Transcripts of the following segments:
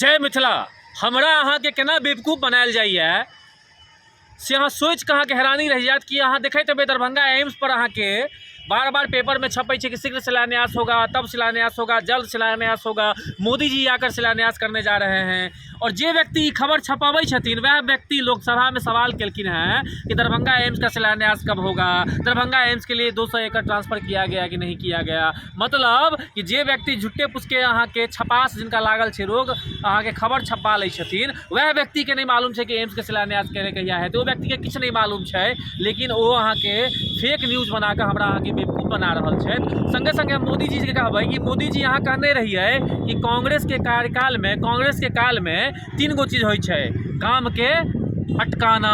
जय मिथिला। हमरा अहाँ के केना बेवकूफ़ बनायल जाइए से अहाँ सोच के अहाँ के हैरानी रह जात कि अहाँ देखते हेबै दरभंगा एम्स पर अहाँ के बार बार पेपर में छपे कि शीघ्र शिलान्यास होगा, तब शिलान्यास होगा, जल्द शिलान्यास होगा, मोदी जी आकर शिलान्यास करने जा रहे हैं। और जे व्यक्ति खबर छपावे छथिन वह व्यक्ति लोकसभा में सवाल केलखिन हैं कि दरभंगा एम्स का शिलान्यास कब होगा, दरभंगा एम्स के लिए 200 एकड़ ट्रांसफर किया गया कि नहीं किया गया। मतलब कि जे व्यक्ति झुट्टे पुसके अहाँ के छपास जिनका लागल है रोग अहाँ के खबर छपा ले छथिन वह व्यक्ति के नहीं मालूम है कि एम्स के शिलान्यास करे कहिया है, तो वो व्यक्ति के किछु नहीं मालूम है, लेकिन वो अहाँ के फेक न्यूज बनाकर हमरा अहाँ के बेवकूफ बना रहा है। संगे संगे मोदी जी के कहबै कि मोदी जी यहाँ कहने रहिए कि कांग्रेस के कार्यकाल में, कांग्रेस के काल में 3 गो चीज होय छै, काम के अटकाना,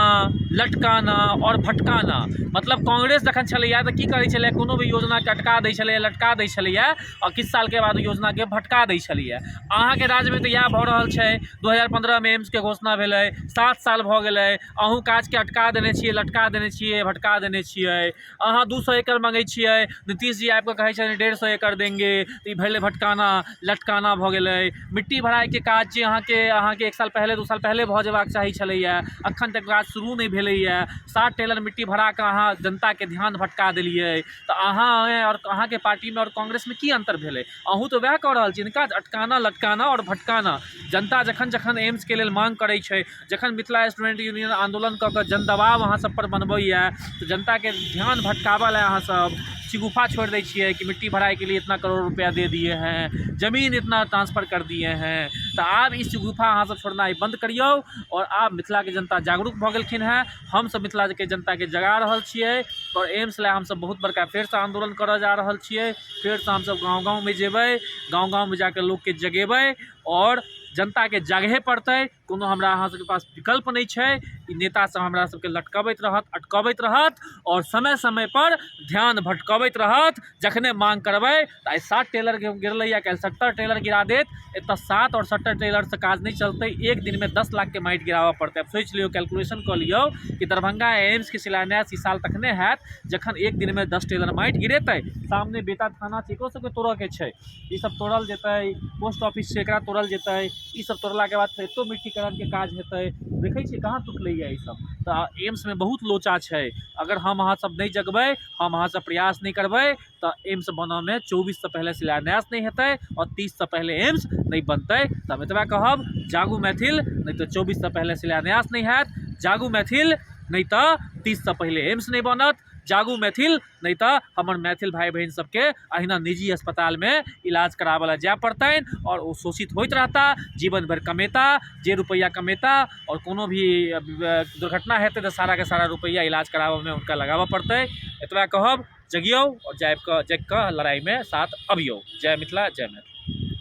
लटकाना और भटकाना। मतलब कांग्रेस जखन छलैया तऽ की करै छलै, कोनो भी योजना के अटका दै छलैया, लटका दै छलैया और किछु साल के बाद योजना के भटका दै छलैया। अहाँ के राज्य में तऽ इएह भऽ रहल छै। 2015 में एम्स के घोषणा भेलै, 7 साल भऽ गेलै, अहूँ काज के अटका देने छियै, लटका देने छियै, भटका देने छियै। अहाँ 200 एकड़ मांगै छियै, नीतीश जी आबि कऽ कहै छै 150 एकड़ देंगे, तऽ ई भेलै भटकाना, लटकाना भऽ गेलै। मिट्टी भराई के काज जे अहाँ के 1 साल पहले 2 साल पहले भऽ जेबाक चाही छलैया, अखन तक काज शुरू नहीं भेलैया। 60 टेलर मिट्टी भरा के अहाँ जनता के ध्यान भटका देलियै, तऽ अहाँ और अहाँ के पार्टी में और कांग्रेस में की अंतर भेलै? अहूँ तो वह कह रहल छी, इनका अटकाना, लटकाना और भटकाना। जनता जखन जखन एम्स के लेल मांग करै छै, जखन मिथिला स्टूडेंट यूनियन आंदोलन कऽ कऽ जन दबाव अहाँ सब पर बनबैया, तो जनता के ध्यान भटकावल है अहाँ सब शिगुफा छोड़ दै छियै कि मिट्टी भराई के लिए इतना करोड़ रुपया दे दिए हैं, जमीन इतना ट्रांसफर कर दिए हैं। तो आप इस शिगुफा अहाँ सब छोड़ना बंद करियो और आप मिथिला के जनता जागरूक भऽ गेलखिन हैं। हम सब मिथिला के जनता के जगा रहल छियै और एम्स ले हम सब बहुत बड़का फेर से आंदोलन करऽ जा रहल छियै। फेर से हम सब गाँव गाँव में जेबै, गाँव गाँव में जाकर लोग के जगेबै और जनता के जागहे पड़तै। कोनो हमरा अहाँ सबके पास विकल्प नहीं छै। ई नेता सब हमरा सबके लटकबैत रहत, अटकबैत रहत और समय समय पर ध्यान भटकबैत रहत। जखने मांग करबै तऽ आइ 60 टेलर गिरलैया, काल्हि 70 टेलर गिरा देत। एतऽ 7 और 70 टेलर से काज नहीं चलते, एक दिन में 10 लाख के माटि गिराबऽ पड़तै। अब सोच लियो, कैलकुलेशन कऽ लियो कि दरभंगा एम्स के शिलान्यास इस साल तखने हैत जखन एक दिन में 10 टेलर माटि गिरेतै। सामने बेता थाना छै, एकरो सबके तोड़ऽ के छै, ई सब तोड़ल जेतै। पोस्ट ऑफिस छै, एकरा तोड़ल जेतै। ई सब तोड़ला के बाद फेर एतो मिट्टीकरण के काज हेतै। देखै छियै कहाँ टूटलैया ई सब। तऽ एम्स में बहुत लोचा छै। अगर हम अहाँ सब नहीं जगबै, हम अहाँ सब प्रयास नहीं करबै तऽ एम्स बनऽ में 24 से पहले शिलान्यास नहीं हेतै और 30 से पहले एम्स नहीं बनतै। तऽ एतबा कहब, जागू मैथिल, नहीं तो 24 से पहले शिलान्यास नहीं हैत। जागू मैथिल, नहीं तो 30 से पहले एम्स नहीं बनत। जागू मैथिल, नहीं तो हमर मैथिल भाई बहन सबके अहिना निजी अस्पताल में इलाज करावला जाय पड़तैन और वो शोषित होइत रहता, जीवन भर कमेता, जे रुपया कमेता और कोनो भी दुर्घटना हेतै तो सारा के सारा रुपया इलाज कराबऽ में उनका लगाबऽ पड़तै। एतबा कहब, जगियो और जग कऽ लड़ाई में साथ अबियो। जय मिथिला, जय मैथिल।